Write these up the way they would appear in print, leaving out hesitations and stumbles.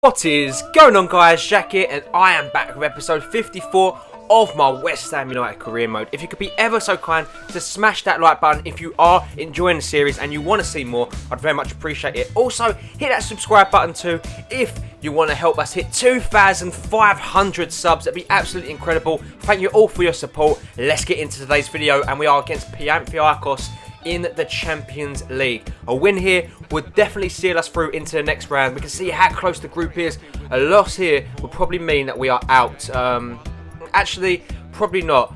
What is going on, guys? Jack here, and I am back with episode 54 of my West Ham United career mode. If you could be ever so kind to smash that like button if you are enjoying the series and you want to see more, I'd very much appreciate it. Also, hit that subscribe button too if you want to help us hit 2,500 subs. That'd be absolutely incredible. Thank you all for your support. Let's get into today's video, and we are against Olympiacos in the Champions League. A win here would definitely seal us through into the next round. We can see how close the group is. A loss here would probably mean that we are out. Actually, probably not.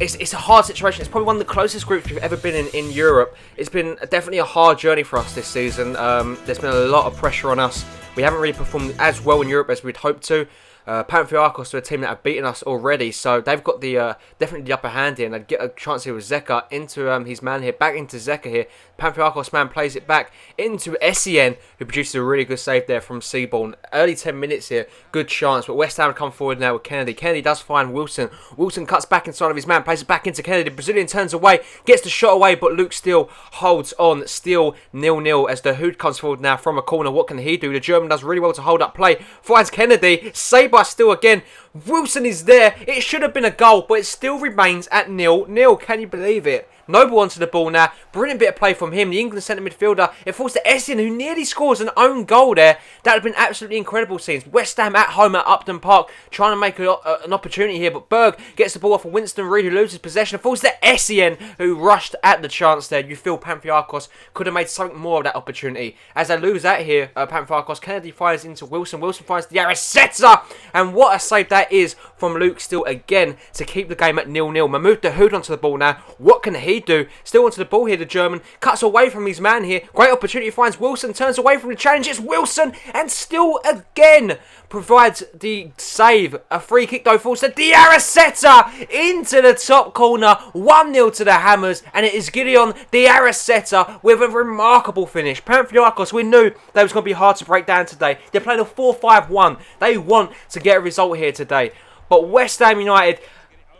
It's a hard situation. It's probably one of the closest groups we've ever been in Europe. It's been definitely a hard journey for us this season. There's been a lot of pressure on us. We haven't really performed as well in Europe as we'd hoped to. Olympiacos are a team that have beaten us already, so they've got the definitely the upper hand here, and they'd get a chance here with Zeka into his man here, back into Zeka here. Olympiacos man plays it back into Essien, who produces a really good save there from Seaborn. Early 10 minutes here, good chance, but West Ham come forward now with Kennedy. Kennedy does find Wilson. Wilson cuts back inside of his man, plays it back into Kennedy. The Brazilian turns away, gets the shot away, but Luke still holds on. Still 0-0 as the Hood comes forward now from a corner. What can he do? The German does really well to hold up play. Finds Kennedy. Saved by still again. Wilson is there. It should have been a goal, but it still remains at 0-0. Can you believe it? Noble onto the ball now. Brilliant bit of play from him. The England centre midfielder. It falls to Essien, who nearly scores an own goal there. That would have been absolutely incredible scenes. West Ham at home at Upton Park, trying to make an opportunity here. But Berg gets the ball off of Winston Reid, who loses possession. It falls to Essien, who rushed at the chance there. You feel Olympiacos could have made something more of that opportunity. As they lose out here, Olympiacos, Kennedy fires into Wilson. Wilson finds the Araseta. And what a save that is from Luke still again to keep the game at 0-0. Mahmoud Dahoud onto the ball now. What can he do? Still onto the ball here, the German cuts away from his man here. Great opportunity, finds Wilson, turns away from the challenge. It's Wilson, and still again provides the save. A free kick though falls to Diaraseta into the top corner. 1-0 to the Hammers, and it is Gideon Diaraseta with a remarkable finish. Olympiacos, we knew they was going to be hard to break down today. They're playing a 4-5-1. They want to get a result here today. But West Ham United,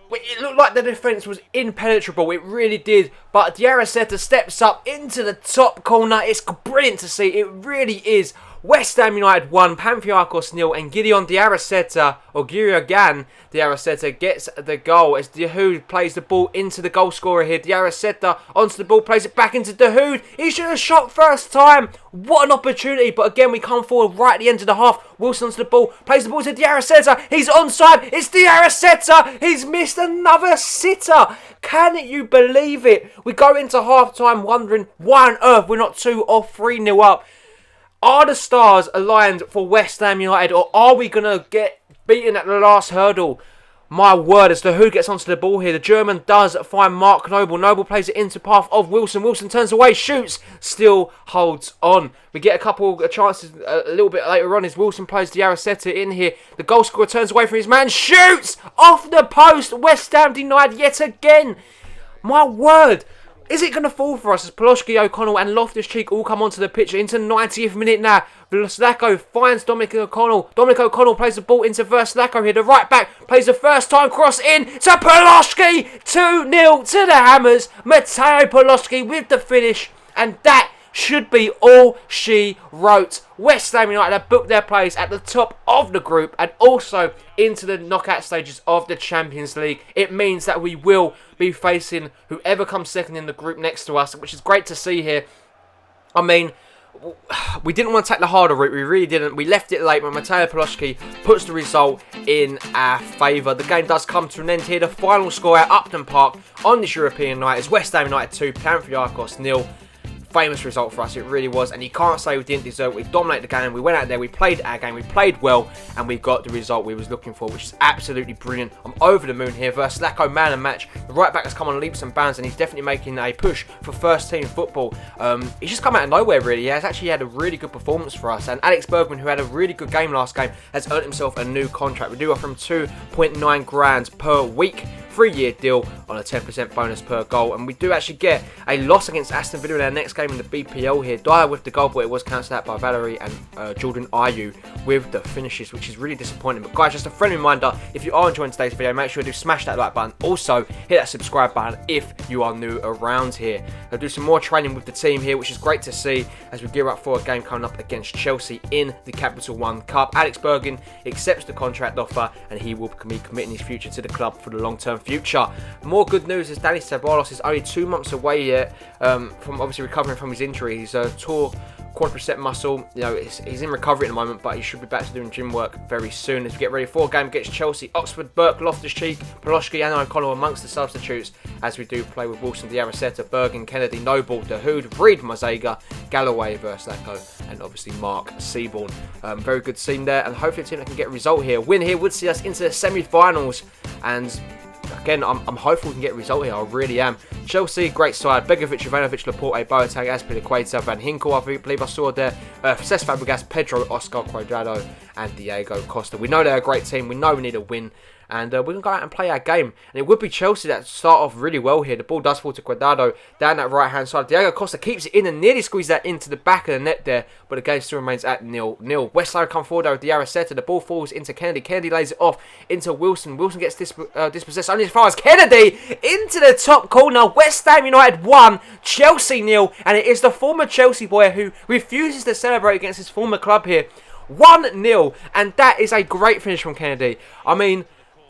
it looked like the defence was impenetrable. It really did. But Diaraseta steps up into the top corner. It's brilliant to see. It really is. West Ham United 1, Olympiacos 0, and Gideon Diaraseta, or Gideon Diaraseta, gets the goal as Dahoud plays the ball into the goal scorer here. Diaraseta onto the ball, plays it back into Dahoud. He should have shot first time. What an opportunity, but again we come forward right at the end of the half. Wilson onto the ball, plays the ball to Diaraseta. He's onside. It's Diaraseta. He's missed another sitter. Can you believe it? We go into half time wondering why on earth we're not 2 or 3-0 up. Are the stars aligned for West Ham United, or are we going to get beaten at the last hurdle? My word, as the Who gets onto the ball here, the German does find Mark Noble. Noble plays it into path of Wilson. Wilson turns away, shoots, still holds on. We get a couple of chances a little bit later on as Wilson plays Diaraseta in here. The goal scorer turns away from his man, shoots off the post. West Ham denied yet again. My word. Is it going to fall for us as Poloski, O'Connell and Loftus-Cheek all come onto the pitch into the 90th minute now? Vlasiako finds Dominic O'Connell. Dominic O'Connell plays the ball into Vlasiako here. The right back plays the first time cross in to Poloski. 2-0 to the Hammers. Matteo Poloski with the finish. And that should be all she wrote. West Ham United have booked their place at the top of the group and also into the knockout stages of the Champions League. It means that we will be facing whoever comes second in the group next to us, which is great to see here. I mean, we didn't want to take the harder route. We really didn't. We left it late, but Matteo Poloski puts the result in our favour. The game does come to an end here. The final score at Upton Park on this European night is West Ham United 2, Olympiacos 0. Famous result for us, it really was, and you can't say we didn't deserve it. We dominated the game, we went out there, we played our game, we played well, and we got the result we was looking for, which is absolutely brilliant. I'm over the moon here. Vlasiako man of match. The right back has come on leaps and bounds, and he's definitely making a push for first team football. He's just come out of nowhere really. He has actually had a really good performance for us, and Alex Bergman, who had a really good game last game, has earned himself a new contract. We do offer him 2.9 grand per week 3-year deal on a 10% bonus per goal. And we do actually get a loss against Aston Villa in our next game in the BPL here. Dyer with the goal, but it was cancelled out by Valerie and Jordan Ayew with the finishes, which is really disappointing. But guys, just a friendly reminder, if you are enjoying today's video, make sure to smash that like button. Also, hit that subscribe button if you are new around here. I'll do some more training with the team here, which is great to see as we gear up for a game coming up against Chelsea in the Capital One Cup. Alex Bergen accepts the contract offer and he will be committing his future to the club for the long-term future. More good news is Danny Ceballos is only 2 months away yet from obviously recovering from his injury. He's tore quadricep muscle. You know, he's in recovery at the moment, but he should be back to doing gym work very soon as we get ready for a game against Chelsea. Oxford, Burke, Loftus-Cheek, Poloshki and O'Connell amongst the substitutes as we do play with Wilson, Diarra, Bergen, Kennedy, Noble, Dahoud, Reed, Mazega, Galloway, Verslako and obviously Mark Seaborn. Very good team there, and hopefully a team that can get a result here. Win here would see us into the semi-finals, and again, I'm hopeful we can get a result here. I really am. Chelsea, great side. Begovic, Ivanovic, Laporte, Boateng, Azpilicueta, Van Hinkel, I believe I saw there. Cesc Fabregas, Pedro, Oscar, Cuadrado, and Diego Costa. We know they're a great team. We know we need a win. And we can go out and play our game. And it would be Chelsea that start off really well here. The ball does fall to Cuadrado down that right-hand side. Diego Costa keeps it in and nearly squeezes that into the back of the net there. But the game still remains at 0-0. West Side come forward with Diarra. The ball falls into Kennedy. Kennedy lays it off into Wilson. Wilson gets dispossessed only as far as Kennedy into the top corner. West Ham United 1, Chelsea 0. And it is the former Chelsea boy who refuses to celebrate against his former club here. 1-0. And that is a great finish from Kennedy. I mean,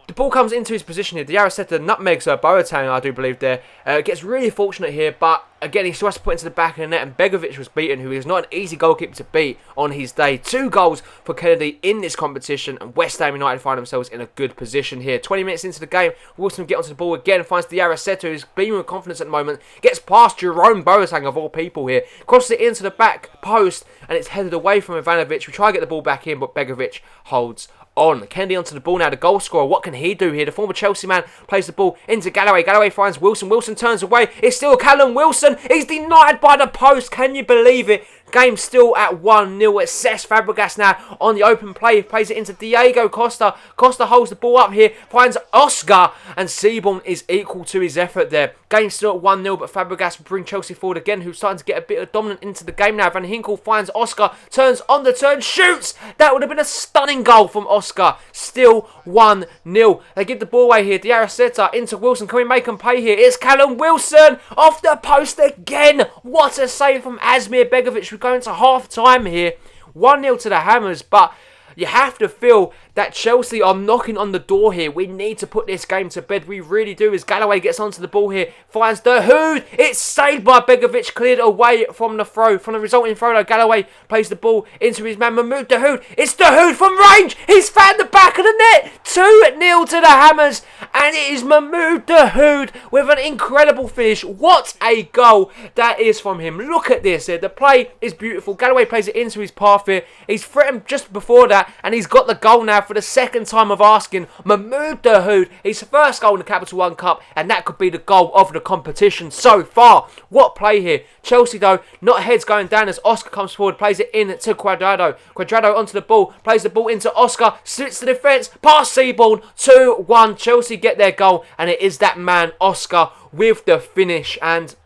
the ball comes into his position here. Diarra nutmegs Boateng, I do believe there. Gets really fortunate here, but again, he still has to put into the back of the net, and Begovic was beaten, who is not an easy goalkeeper to beat on his day. 2 goals for Kennedy in this competition, and West Ham United find themselves in a good position here. 20 minutes into the game, Wilson will get onto the ball again, finds Diarra, who's beaming with confidence at the moment, gets past Jerome Boateng of all people here, crosses it into the back post, and it's headed away from Ivanovic. We try to get the ball back in, but Begovic holds on. Kennedy onto the ball now, the goal scorer. What can he do here? The former Chelsea man plays the ball into Galloway. Galloway finds Wilson. Wilson turns away. It's still Callum Wilson. He's denied by the post. Can you believe it? Game still at 1-0. It's Cesc Fabregas now on the open play. Plays it into Diego Costa. Costa holds the ball up here. Finds Oscar. And Seaborn is equal to his effort there. Game still at 1-0. But Fabregas will bring Chelsea forward again. Who's starting to get a bit of dominant into the game now. Van Hinkel finds Oscar. Turns on the turn. Shoots. That would have been a stunning goal from Oscar. Still 1-0. They give the ball away here. Diarra into Wilson. Can we make them pay here? It's Callum Wilson. Off the post again. What a save from Asmir Begovic. We're going to half time here. 1-0 to the Hammers, but you have to feel that Chelsea are knocking on the door here. We need to put this game to bed. We really do. As Galloway gets onto the ball here, finds Dahoud. It's saved by Begovic, cleared away from the throw. From the resulting throw, though, Galloway plays the ball into his man, Mahmoud Dahoud. It's Dahoud from range. He's found the back of the net. 2-0 to the Hammers. And it is Mahmoud Dahoud with an incredible finish. What a goal that is from him. Look at this here. The play is beautiful. Galloway plays it into his path here. He's threatened just before that, and he's got the goal now for the second time of asking. Mahmoud Dahoud, his first goal in the Capital One Cup, and that could be the goal of the competition so far. What play here. Chelsea, though, not heads going down as Oscar comes forward, plays it in to Cuadrado. Cuadrado onto the ball, plays the ball into Oscar, splits the defence, past Seaborn, 2-1. Chelsea get their goal, and it is that man, Oscar, with the finish. And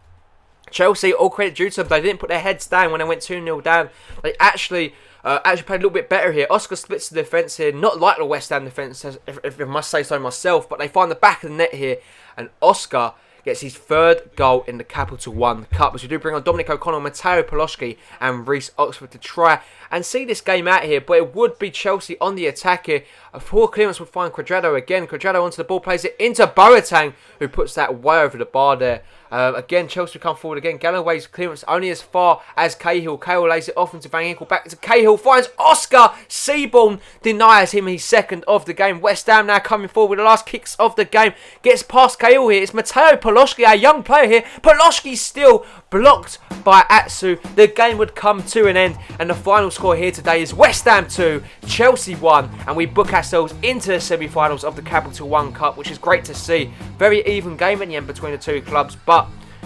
Chelsea, all credit due to them, they didn't put their heads down when they went 2-0 down. They actually played a little bit better here. Oscar splits the defence here, not like the West Ham defence, if I must say so myself, but they find the back of the net here, and Oscar gets his 3rd goal in the Capital One Cup, as we do bring on Dominic O'Connell, Matteo Poloshki and Reece Oxford to try and see this game out here, but it would be Chelsea on the attack here. A poor clearance would find Cuadrado again. Cuadrado onto the ball, plays it into Boateng, who puts that way over the bar there. Again, Chelsea come forward again. Galloway's clearance only as far as Cahill. Cahill lays it off into Van Ginkel. Back to Cahill. Finds Oscar. Seaborn denies him his 2nd of the game. West Ham now coming forward with the last kicks of the game. Gets past Cahill here. It's Matteo Poloshki, our young player here. Poloshki still blocked by Atsu. The game would come to an end. And the final score here today is West Ham 2, Chelsea 1. And we book ourselves into the semi-finals of the Capital One Cup, which is great to see. Very even game at the end between the two clubs. But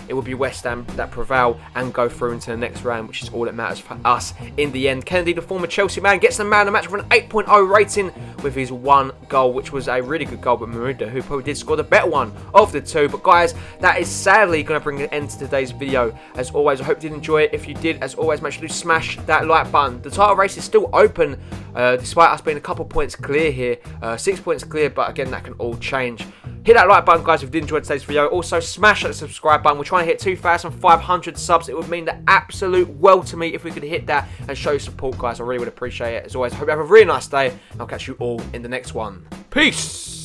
it will be West Ham that prevail and go through into the next round, which is all that matters for us in the end. Kennedy, the former Chelsea man, gets the man of the match with an 8.0 rating with his 1 goal, which was a really good goal by Maruda, who probably did score the better one of the 2. But guys, that is sadly going to bring an end to today's video. As always, I hope you did enjoy it. If you did, as always, make sure to smash that like button. The title race is still open, despite us being a couple points clear here. 6 points clear, but again, that can all change. Hit that like button, guys, if you did enjoy today's video. Also, smash that subscribe button. We're trying to hit 2,500 subs. It would mean the absolute world to me if we could hit that and show support, guys. I really would appreciate it. As always, I hope you have a really nice day. I'll catch you all in the next one. Peace!